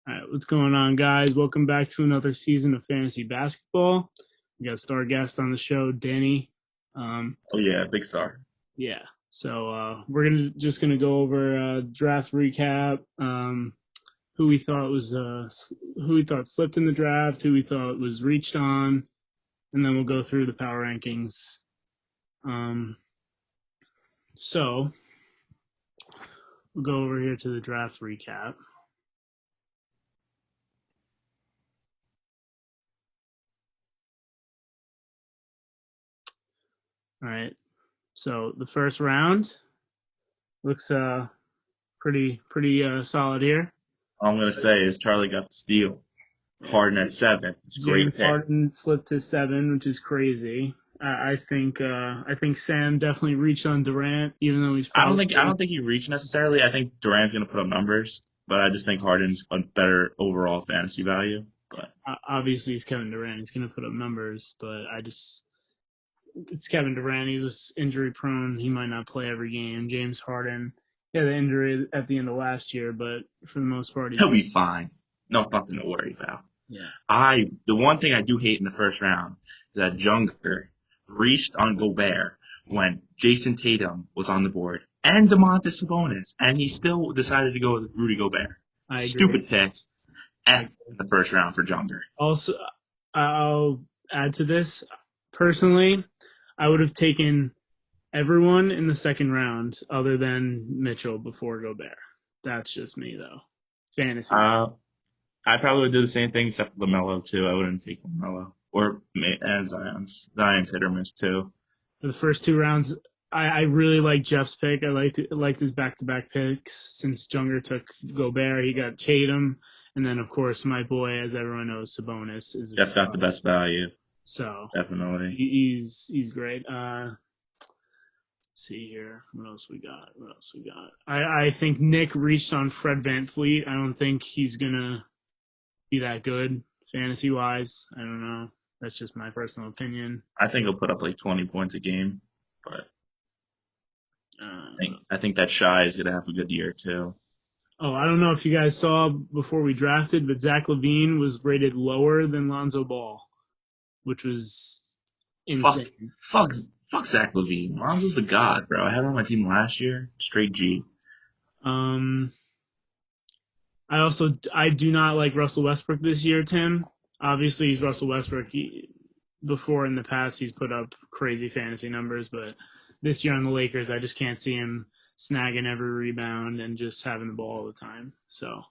All right, what's going on, guys? Welcome back to another season of fantasy basketball. We got a star guest on the show, Danny. Um, Oh yeah, big star. yeah, so we're gonna go over draft recap. Who we thought was who we thought slipped in the draft, who we thought was reached on, and then we'll go through the power rankings. Um, so we'll go over here to the draft recap. All right, so the first round looks pretty solid here. All I'm gonna say is Charlie got the steal. Yeah, Harden at 7. It's a great James pick. Harden slipped to 7, which is crazy. I think Sam definitely reached on Durant, even though he's I don't think he reached necessarily. I think Durant's gonna put up numbers, but I just think Harden's a better overall fantasy value. But obviously he's Kevin Durant. He's going to put up numbers, but it's Kevin Durant. He's just injury prone. He might not play every game. James Harden, yeah, the injury at the end of last year, but for the most part, he's he'll been be fine. No, nothing to worry about. yeah. The one thing I do hate in the first round is that Junger reached on Gobert when Jason Tatum was on the board and DeMontis Sabonis, and he still decided to go with Rudy Gobert. I agree. Stupid pick. I F agree. in the first round for Junger. Also, I'll add to this. Personally, I would have taken everyone in the second round other than Mitchell before Gobert. That's just me though. Fantasy wise. Uh, I probably would do the same thing except for LaMelo too. I wouldn't take LaMelo and Zion's. Zion's hit or miss too. For the first two rounds, I really like Jeff's pick. I liked his back to back picks since Junger took Gobert. He got Tatum, and then of course my boy, as everyone knows, Sabonis is a Jeff got star. the best value, So definitely. he's great. Let's see here. What else we got? What else we got? I think Nick reached on Fred VanVleet. I don't think he's gonna be that good fantasy wise. I don't know. That's just my personal opinion. I think he'll put up like 20 points a game, but Uh, I think that Shy is gonna have a good year too. oh, I don't know if you guys saw before we drafted, but Zach Levine was rated lower than Lonzo Ball, which was Fuck, insane. fuck, fuck Zach Levine. Lonzo's a god, bro. I had him on my team last year. Straight G. Um, I do not like Russell Westbrook this year, Tim. Obviously, he's Russell Westbrook. Before in the past, he's put up crazy fantasy numbers, but this year on the Lakers, I just can't see him snagging every rebound and just having the ball all the time. So,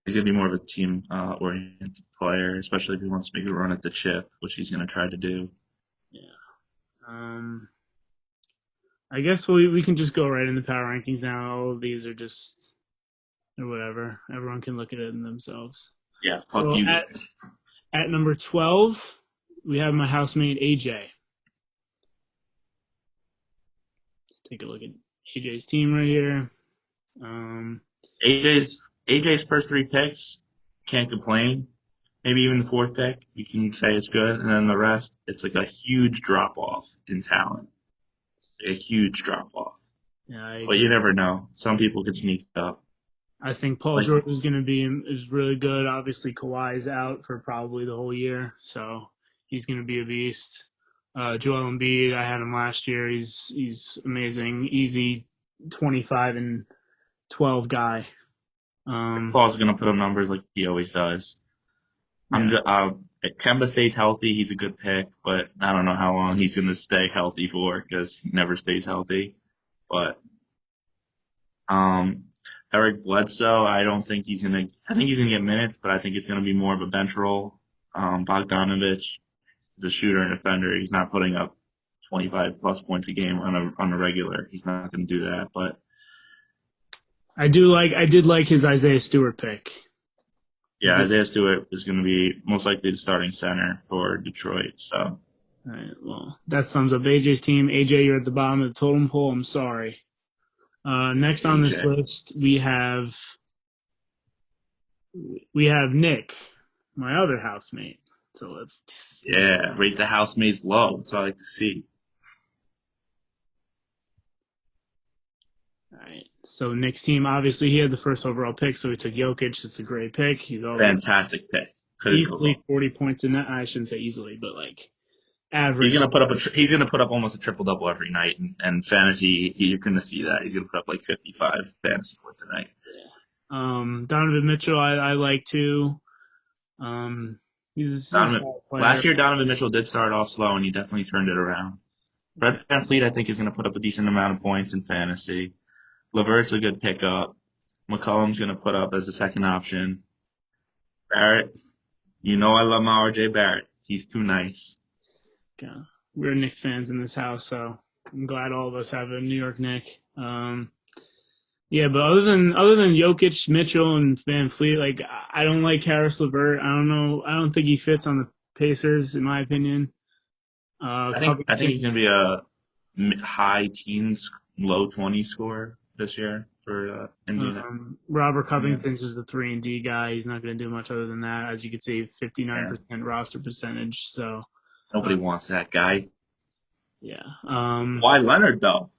He's gonna be more of a team oriented player, especially if he wants to make a run at the chip, which he's gonna try to do. yeah. Um, I guess we can just go right in the power rankings now. All of these are just or whatever. Everyone can look at it in themselves. Yeah, fuck So you at guys. at number 12, we have my housemate AJ. Let's take a look at AJ's team right here. Um, AJ's first three picks, can't complain. Maybe even the fourth pick, you can say it's good, and then the rest, it's like a huge drop off in talent, a huge drop off. yeah, I But agree. you never know. Some people could sneak up. I think Paul Like, George is really good. Obviously, Kawhi is out for probably the whole year, so he's going to be a beast. Joel Embiid, I had him last year. He's amazing. Easy 25 and 12 guy. Paul's gonna put up numbers like he always does. I'm Yeah, if Kemba stays healthy, he's a good pick, but I don't know how long he's gonna stay healthy for because he never stays healthy. But Um, Eric Bledsoe, I don't think he's gonna. I think he's gonna get minutes, but I think it's gonna be more of a bench role. Bogdanovich is a shooter and defender. He's not putting up 25 plus points a game on a regular. He's not gonna do that. But I did like his Isaiah Stewart pick. yeah, Isaiah Stewart is gonna be most likely the starting center for Detroit. So All right, well, that sums up AJ's team. AJ, you're at the bottom of the totem pole. I'm sorry. Next on this AJ, list, we have Nick, my other housemate. So let's yeah, rate the housemates low. That's all I like to see. All right. So Nick's team, obviously, he had the first overall pick, so he took Jokic. It's a great pick. He's always Fantastic pick. Couldn't go wrong. easily 40 points in that. I shouldn't say easily, but like He's average. gonna put up he's gonna put up almost a triple double every night, and fantasy you're gonna see that he's gonna put up like 55 fantasy points a night. Donovan Mitchell, I like too. He's a Donovan, solid player. last year Donovan Mitchell did start off slow, and he definitely turned it around. Fred VanVleet, I think, is gonna put up a decent amount of points in fantasy. Levert's a good pickup. McCollum's gonna put up as a second option. Barrett, you know I love my RJ Barrett. He's too nice. Yeah. We're Knicks fans in this house, so I'm glad all of us have a New York Knick. Yeah, but other than Jokic, Mitchell, and Van Fleet, like I don't like Harris LeVert. I don't know. I don't think he fits on the Pacers, in my opinion. I think he's Covington, gonna be a high teens, low 20 score this year for Indiana. Robert Yeah. Covington's just a 3-and-D guy. He's not going to do much other than that. As you can see, 59% roster percentage. So, Nobody wants that guy. yeah. Why Leonard though?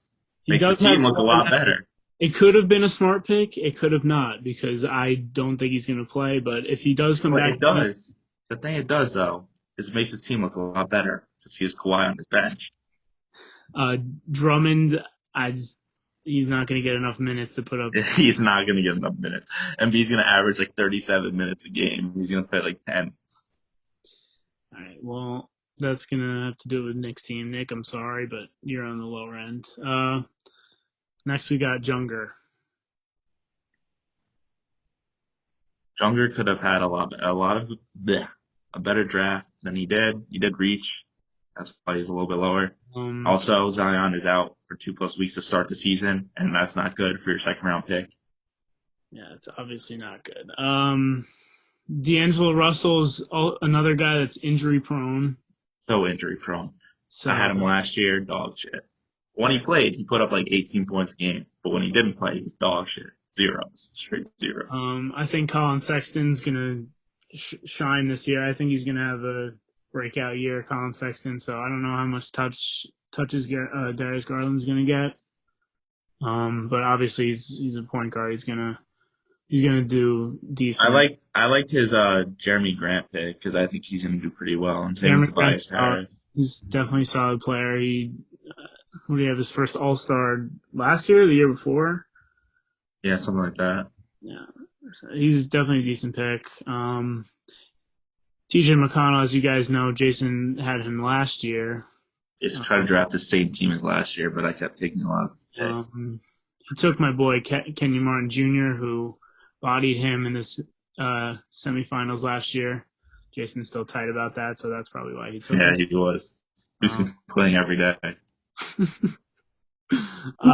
He Makes the does have team look a lot better. It could have been a smart pick. It could have not because I don't think he's going to play. But if he does come But back, it does. The thing it does though is it makes his team look a lot better because he has Kawhi on his bench. Drummond, he's not going to get enough minutes to put up. He's not going to get enough minutes. Embiid's going to average like 37 minutes a game. He's going to play like 10. All right. Well, that's going to have to do with Nick's team. Nick, I'm sorry, but you're on the lower end. Next, we got Junger. Junger could have had a better draft than he did. He did reach. That's why he's a little bit lower. Also, Zion is out for 2+ weeks to start the season, and that's not good for your second round pick. Yeah, it's obviously not good. D'Angelo Russell's another guy that's injury prone. So injury prone. So I had him last year, dog shit. When he played, he put up like 18 points a game, but when he didn't play, he was dog shit. Zeros, straight zeros. I think Colin Sexton's gonna shine this year. I think he's gonna have a breakout year, Colin Sexton. So I don't know how much touches Darius Garland's gonna get. But obviously he's a point guard. He's gonna do decent. I liked his Jeremy Grant pick because I think he's gonna do pretty well. And same Jeremy with Tobias Harris. He's definitely a solid player. Who did he have his first All Star last year, or the year before? Yeah, something like that. Yeah, he's definitely a decent pick. TJ McConnell, as you guys know, Jason had him last year. Just try to draft the same team as last year, but I kept taking a lot of picks. He took my boy Kenyon Martin Jr., who bodied him in this semifinals last year. Jason's still tight about that, so that's probably why he took Yeah, him. he was. He's playing every day. Who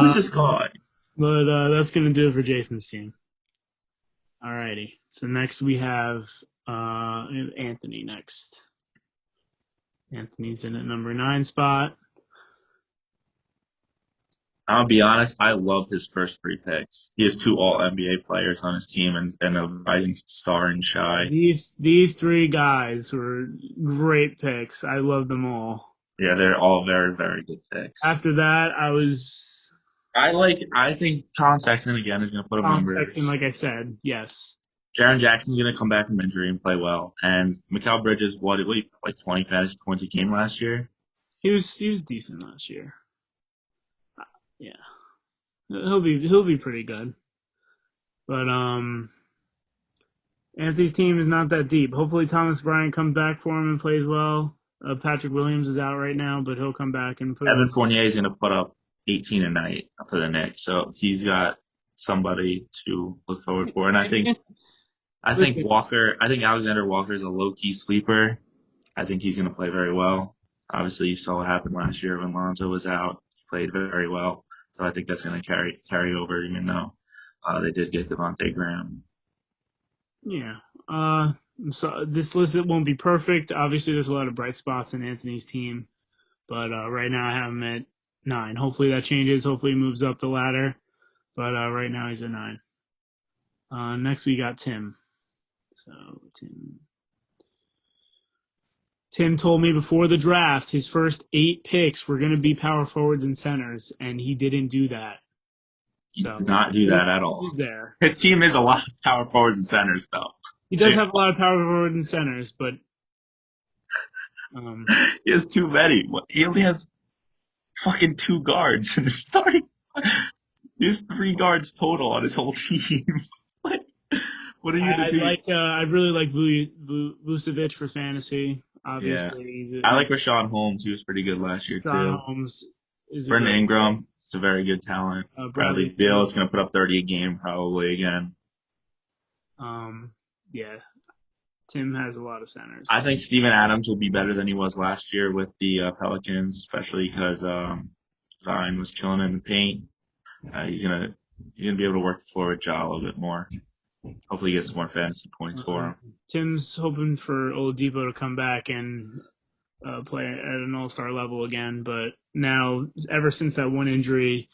is this guy? But that's going to do it for Jason's team. All righty. So next we have Anthony next. Anthony's in at number 9 spot. I'll be honest, I love his first 3 picks. He has 2 All-NBA players on his team and a rising star in Shai. These 3 guys were great picks. I love them all. Yeah, they're all very, very good picks. After that, I think Colin Sexton again is going to put up numbers. Sexton, like I said, yes. Jaren Jackson's going to come back from injury and play well. And Mikal Bridges, like 20 fantasy points a game last year? He was decent last year. Yeah, he'll be pretty good. But Anthony's team is not that deep. Hopefully Thomas Bryant comes back for him and plays well. Patrick Williams is out right now, but he'll come back and Evan Fournier is going to put up 18 a night for the Knicks, so he's got somebody to look forward for. And I think Alexander Walker is a low-key sleeper. I think he's going to play very well. Obviously, you saw what happened last year when Lonzo was out. He played very well. So I think that's going to carry over, even though they did get Devontae Graham. Yeah. So this list won't be perfect. Obviously, there's a lot of bright spots in Anthony's team, but right now I have him at 9. Hopefully that changes. Hopefully he moves up the ladder, but right now he's at 9. Next we got Tim. So Tim told me before the draft his first 8 picks were going to be power forwards and centers, and he didn't do that. He So did not do that at all. he's there. His team is a lot of power forwards and centers, though. He does have a lot of power forward and centers, but um, He has too many. He only has fucking 2 guards in his starting. He has 3 guards total on his whole team. Like, what are you gonna do? I really like Vucevic for fantasy. Yeah, Obviously, I like Rashawn Holmes. He was pretty good last year John too. Holmes is a Brendan great Ingram is a very good talent. Bradley Bradley Beal Beal. is gonna put up 30 a game probably again. Yeah, Tim has a lot of centers. I think Steven Adams will be better than he was last year with the Pelicans, especially because Zion was killing in the paint. He's gonna be able to work the floor with Ja a little bit more. Hopefully, he gets more fantasy points for him. Tim's hoping for Oladipo to come back and play at an all-star level again, but now, ever since that one injury,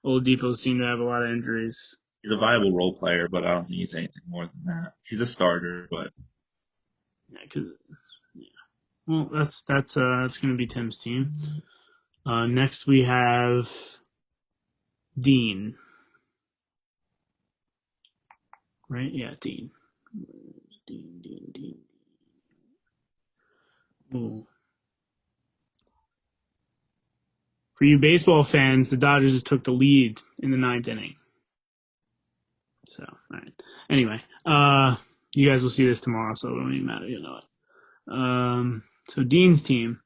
Oladipo seemed to have a lot of injuries. He's a viable role player, but I don't think he's anything more than that. He's a starter, but Yeah, well, that's going to be Tim's team. Next we have Dean. Right? Yeah, Dean. Dean. Ooh. For you baseball fans, the Dodgers just took the lead in the 9th inning. So, all right. Anyway, you guys will see this tomorrow, so it won't even matter. You'll know it. So Dean's team.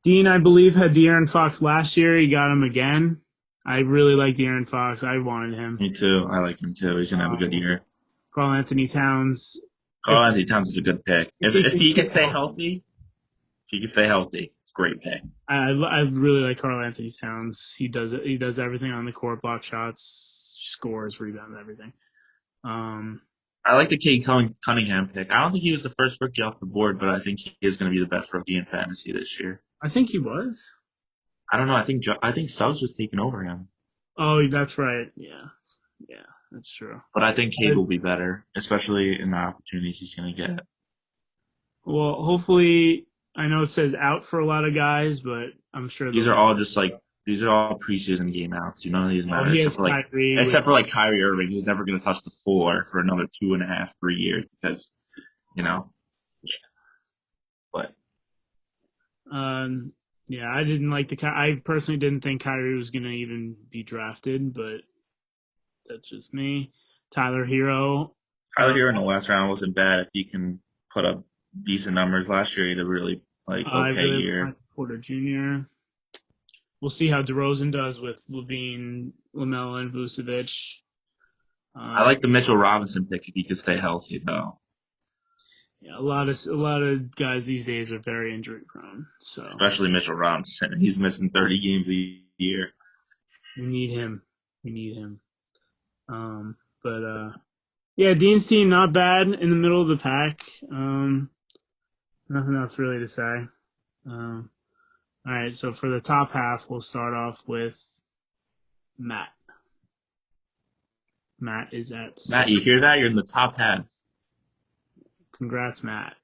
Dean, I believe, had De'Aaron Fox last year. He got him again. I really like De'Aaron Fox. I wanted him. me too. I like him too. He's gonna have a good year. Karl-Anthony Towns. Karl-Anthony Towns is a good pick. If he can stay healthy, it's a great pick. I really like Karl-Anthony Towns. He does it. He does everything on the court: block shots, scores, rebounds, everything. I like the Cade Cunningham pick. I don't think he was the first rookie off the board, but I think he is going to be the best rookie in fantasy this year. I think he was. I don't know. I think Suggs was taking over him. Oh, that's right. Yeah, that's true. But I think Cade will be better, especially in the opportunities he's going to get. Well, hopefully, I know it says out for a lot of guys, but I'm sure These are all preseason game outs. None of these matter except for Kyrie Irving, who's never going to touch the floor for another 2.5, 3 years because, But yeah, I didn't like I personally didn't think Kyrie was going to even be drafted, but that's just me. Tyler Hero. Tyler Hero in the last round wasn't bad. If he can put up decent numbers last year, he had a really year. Porter Jr. We'll see how DeRozan does with Levine, LaMelo, and Vucevic. I like the Mitchell Robinson pick if he could stay healthy, though. Yeah, a lot of guys these days are very injury prone. So especially Mitchell Robinson, he's missing 30 games a year. We need him. Yeah, Dean's team not bad in the middle of the pack. Nothing else really to say. All right, so for the top half, we'll start off with Matt. Matt is at Matt, you hear that? You're in the top half. Congrats, Matt.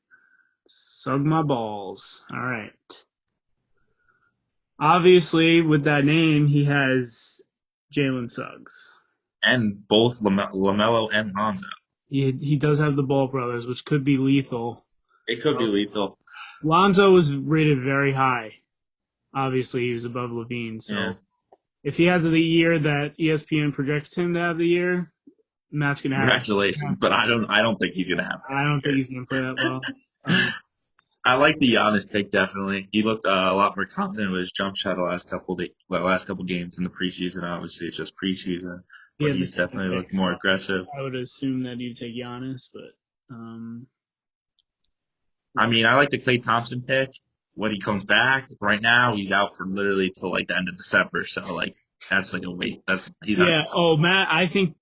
Sug my balls. All right. Obviously, with that name, he has Jalen Suggs. And both LaMelo and Lonzo. He does have the Ball brothers, which could be lethal. It could be lethal. Lonzo was rated very high. Obviously, he was above Levine. So if he has the year that ESPN projects him to have the year, Matt's gonna have. Congratulations, but I don't think he's gonna have. I don't think he's gonna play that well. I like the Giannis pick definitely. He looked a lot more confident with his jump shot the last couple games in the preseason. Obviously, it's just preseason, but he's definitely looked more aggressive. I would assume that you'd take Giannis, but I mean, I like the Klay Thompson pick. When he comes back, right now he's out for literally till the end of December. So that's a wait. Matt, I think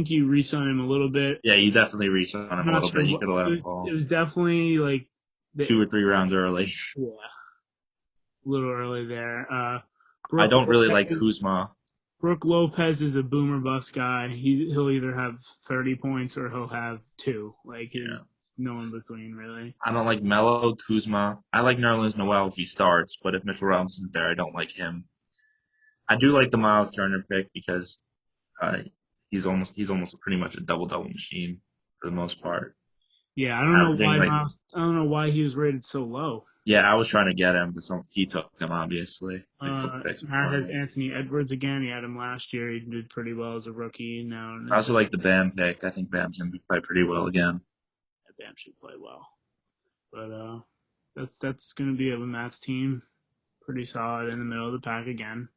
you reached on him a little bit. Yeah, you definitely reached on him a little bit. You could have let him fall. It was definitely 2 or 3 rounds early. Yeah, a little early there. I don't really like Kuzma. Brooke Lopez is a boomer bust guy. He'll either have 30 points or he'll have 2. No in between, really. I don't like Melo, Kuzma. I like Nerlens Noel if he starts, but if Mitchell Robinson's there, I don't like him. I do like the Miles Turner pick because Uh, he's almost pretty much a double machine for the most part. Yeah, I don't know Averaging why like Miles. I don't know why he was rated so low. yeah, I was trying to get him, but he took him obviously. Like a couple picks Matt before has him. Anthony Edwards again. He had him last year. He did pretty well as a rookie. Now in I his also like the Bam pick. I think Bam's gonna play pretty well again. Bam should play well, but that's going to be it with Matt's team. Pretty solid in the middle of the pack again.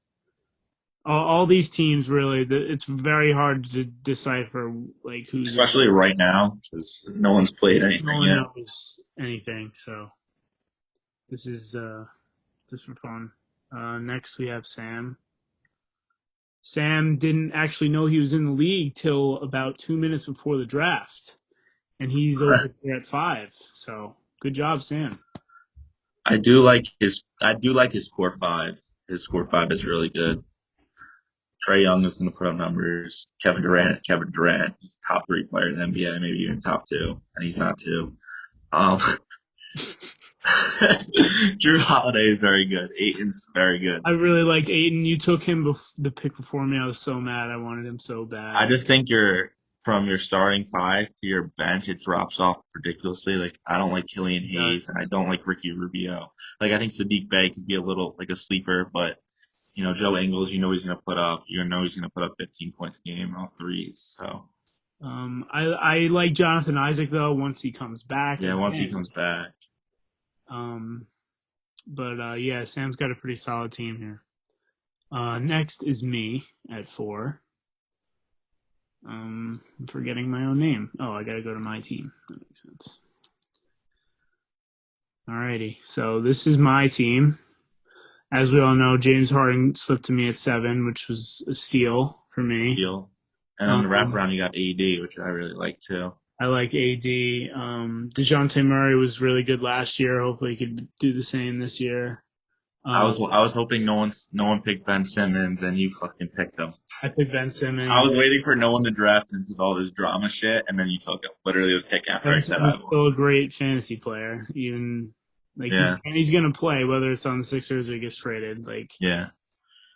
All these teams really, it's very hard to decipher like who's in. Especially right now, because no one's played No anything one yet. knows anything, so this is just for fun. Next we have Sam. Sam didn't actually know he was in the league till about 2 minutes before the draft, and he's over here at 5. So good job, Sam. I do like his core five. His score five is really good. Trey Young is going to put up numbers. Kevin Durant is Kevin Durant. He's top three player in the NBA, maybe even top two, and he's not two. Um, Drew Holiday is very good. Aiton's very good. I really liked Aiton. You took him the pick before me. I was so mad. I wanted him so I bad. just think from your starting five to your bench, it drops off ridiculously. Like I don't like Killian Hayes and I don't like Ricky Rubio. Like I think Sadiq Bey could be a little like a sleeper, but Joe Ingles, you know he's gonna put up 15 points a game off threes. So I like Jonathan Isaac though once he comes back yeah, once he again. comes back, Um, but yeah, Sam's got a pretty solid team here. Next is me at 4. I'm forgetting my own name. Oh, I gotta go to my team. That makes sense. Alrighty, so this is my team. As we all know, James Harden slipped to me at 7, which was a steal for me. deal. And then the Um, wraparound, you got AD, which I really like too. I like AD. Dejounte Murray was really good last year. Hopefully, he could do the same this year. I was hoping no one picked Ben Simmons and you fucking picked him. I picked Ben I Simmons. was waiting for no one to draft him because all this drama shit, and then you took him. Literally the pick after I Ben said Simmons I is would. still a great fantasy player. Even like Yeah, he's gonna play whether it's on the Sixers or he gets traded. Like yeah.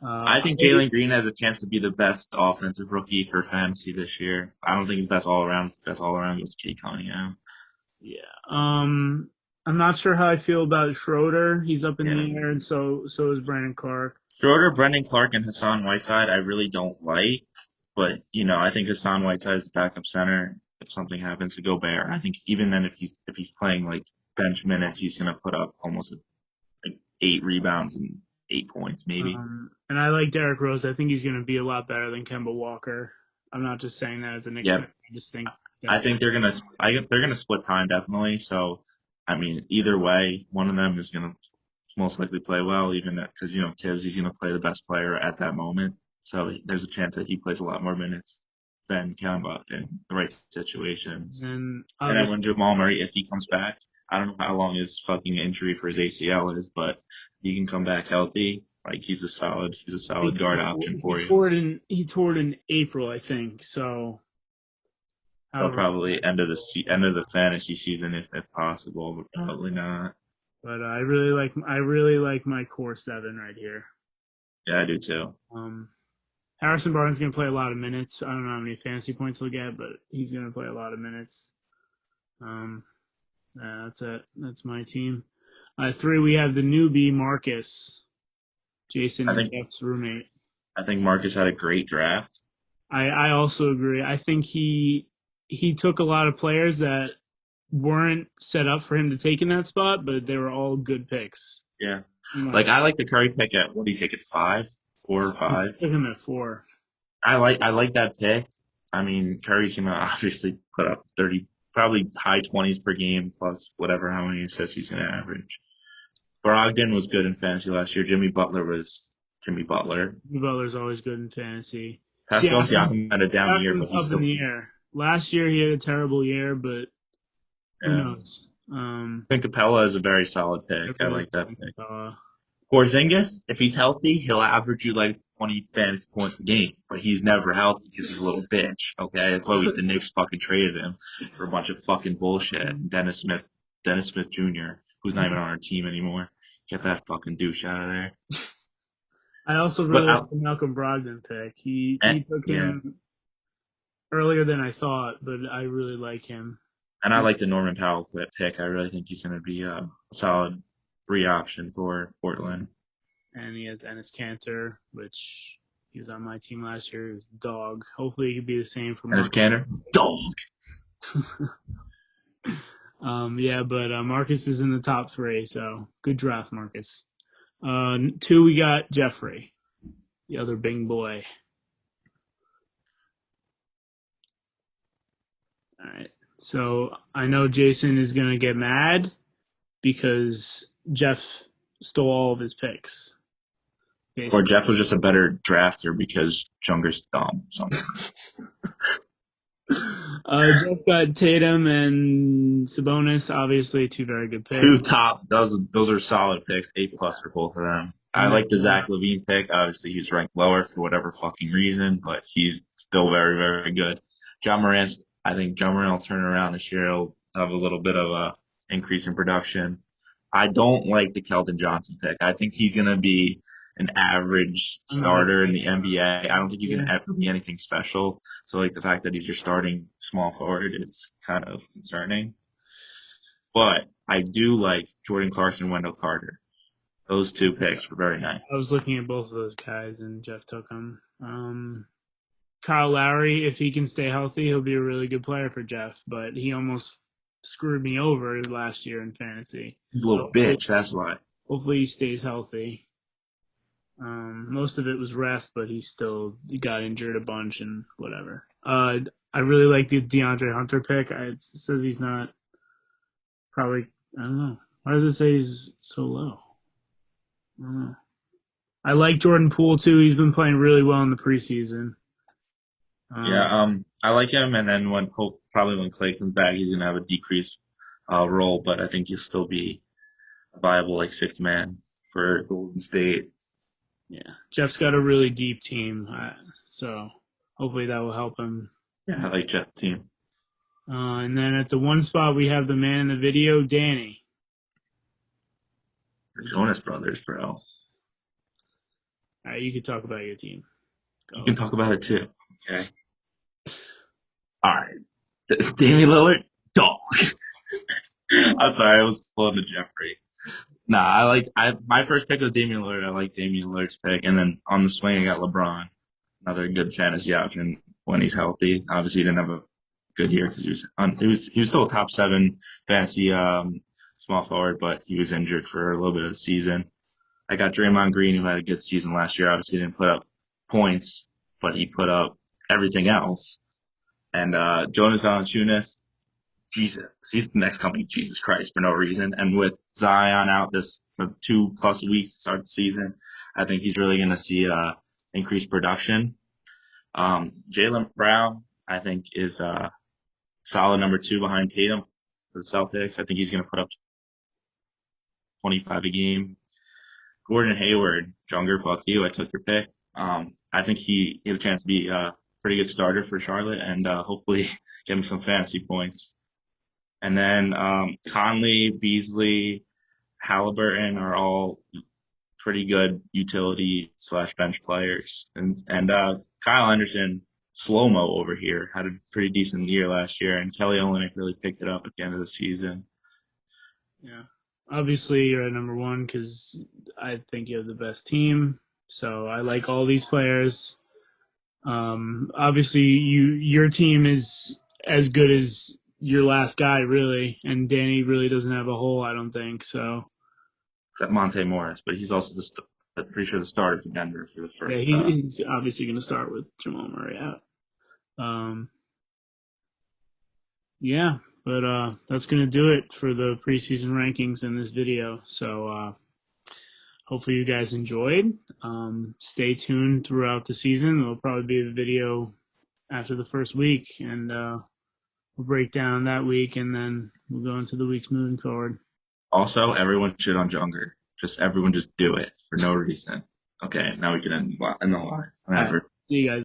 uh, I think Jalen Green has a chance to be the best offensive rookie for fantasy this year. I don't think best all around. Best all around goes Kate Cunningham. yeah. I'm not sure how I feel about Schroeder. He's up in Yeah. the air, and so is Brandon Clark. Schroeder, Brendan Clark, and Hassan Whiteside, I really don't like. But I think Hassan Whiteside is the backup center. If something happens to Gobert, I think even then, if he's playing like bench minutes, he's gonna put up almost like 8 rebounds and 8 points, maybe. And I like Derrick Rose. I think he's going to be a lot better than Kemba Walker. I'm not just saying that as a Knicks Yeah, fan. I just think I that's think they're gonna split time definitely. So, I mean, either way, one of them is gonna most likely play well, even because Tibbs he's gonna play the best player at that moment. So there's a chance that he plays a lot more minutes than Kemba in the right situations. and And then obviously when Jamal Murray, if he comes back, I don't know how long his fucking injury for his ACL is, but he can come back healthy. Like he's a solid guard option for you. he tore it in April, I think. So So however, probably end of the fantasy season if possible, but probably not. but I really like my core 7 right here. Yeah, I do too. Um, Harrison Barnes is going to play a lot of minutes. I don't know how many fantasy points he'll get, but he's going to play a lot of minutes. Um, that's it. That's my team. 3, we have the newbie Marcus, Jason I and think Jeff's roommate. I think Marcus had a great draft. I also agree. I think he took a lot of players that weren't set up for him to take in that spot, but they were all good picks. Yeah. Like, Like I like the Curry pick at what do you take it 4 or 5? took him at 4. I like that pick. I mean, Curry's gonna obviously put up 30, probably high 20s per game plus whatever how many assists he's gonna average. Brogdon was good in fantasy last year. Jimmy Butler was Jimmy Butler. Butler's always good in fantasy. Pascal Siakam, Siakam had a down year, Siakam's but he's up in still the air. Last year he had a terrible year, but who yeah. knows? I think Capella is a very solid I pick. I really like that think, pick. Porzingis, if he's healthy, he'll average you like 20 fantasy points a game. But he's never healthy because he's a little bitch. Okay, that's why the Knicks fucking traded him for a bunch of fucking bullshit. And Dennis Smith Jr., who's not even on our team anymore. Get that fucking douche out of there. I also But really like the Malcolm Brogdon pick. He took yeah, him earlier than I thought, but I really like him. and I like the Norman Powell pick. I really think he's going to be a solid free option for Portland. And he has Ennis Cantor, which he was on my team last year. He was a dog. Hopefully, he could be the same for And his Mark. Canner, dog. Yeah, but Marcus is in the top three, so good draft, Marcus. Two, we got Jeffrey, the other big boy. All right. So I know Jason is going to get mad because Jeff stole all of his picks. Or Basically. Jeff was just a better drafter because Junger's dumb sometimes. Jeff got Tatum and Sabonis, obviously two very good picks. Two top, those are solid picks, A+ for both of them. I And like the then, Zach Levine pick. Obviously, he's ranked lower for whatever fucking reason, but he's still very, very good. John Morant, I think John Morant will turn around this year. He'll have a little bit of a increase in production. I don't like the Keldon Johnson pick. I think he's going to be an average starter in the NBA. I don't think he's going to ever be anything special. So, like, the fact that he's your starting small forward is kind of concerning. But I do like Jordan Clarkson, Wendell Carter. Those two picks were very nice. I was looking at both of those guys, and Jeff took them. Kyle Lowry, if he can stay healthy, he'll be a really good player for Jeff, but he almost screwed me over last year in fantasy. He's a little bitch, that's why. Hopefully he stays healthy. Most of it was rest, but he still got injured a bunch and whatever. I really like the DeAndre Hunter pick. It says he's not probably, I don't know. Why does it say he's so low? I don't know. I like Jordan Poole too. He's been playing really well in the preseason. I like him, and then probably when Clay comes back, he's gonna have a decreased role, but I think he'll still be a viable like sixth man for Golden State. Yeah, Jeff's got a really deep team, so hopefully that will help him. Yeah, I like Jeff's team. And then at the one spot, we have the man in the video, Danny. The Jonas Brothers, bro. All right, you can talk about your team. Go. You can talk about it too. Okay. All right. Damian Lillard, dog. I'm sorry, I was pulling the Jeffrey. Nah, my first pick was Damian Lillard. I like Damian Lillard's pick, and then on the swing I got LeBron, another good fantasy option when he's healthy. Obviously, he didn't have a good year because he was still a top 7 fantasy small forward, but he was injured for a little bit of the season. I got Draymond Green, who had a good season last year. Obviously, he didn't put up points, but he put up everything else. And Jonas Valanciunas, Jesus, he's the next coming Jesus Christ for no reason. And with Zion out this for 2+ weeks to start the season, I think he's really going to see increased production. Jaylen Brown, I think, is solid number 2 behind Tatum for the Celtics. I think he's going to put up 25 a game. Gordon Hayward, Junger, fuck you. I took your pick. I think he has a chance to be a pretty good starter for Charlotte and hopefully get him some fantasy points. And then Conley, Beasley, Halliburton are all pretty good utility / bench players. And Kyle Anderson, slow-mo over here, had a pretty decent year last year. And Kelly Olynyk really picked it up at the end of the season. Yeah. Obviously, you're at number 1 because I think you have the best team. So I like all these players. Obviously, your team is as good as your last guy, really, and Danny really doesn't have a hole, I don't think so. Except Monte Morris, but he's also I'm pretty sure the starter for Denver for the first. Yeah, he's obviously going to start with Jamal Murray out. Yeah, but that's going to do it for the preseason rankings in this video. So hopefully you guys enjoyed. Stay tuned throughout the season. There'll probably be a video after the first week, and we'll break down that week, and then we'll go into the weeks moving forward. Also, everyone shit on Junger. Everyone just do it for no reason. Okay, now we can end the live. Right. See you guys.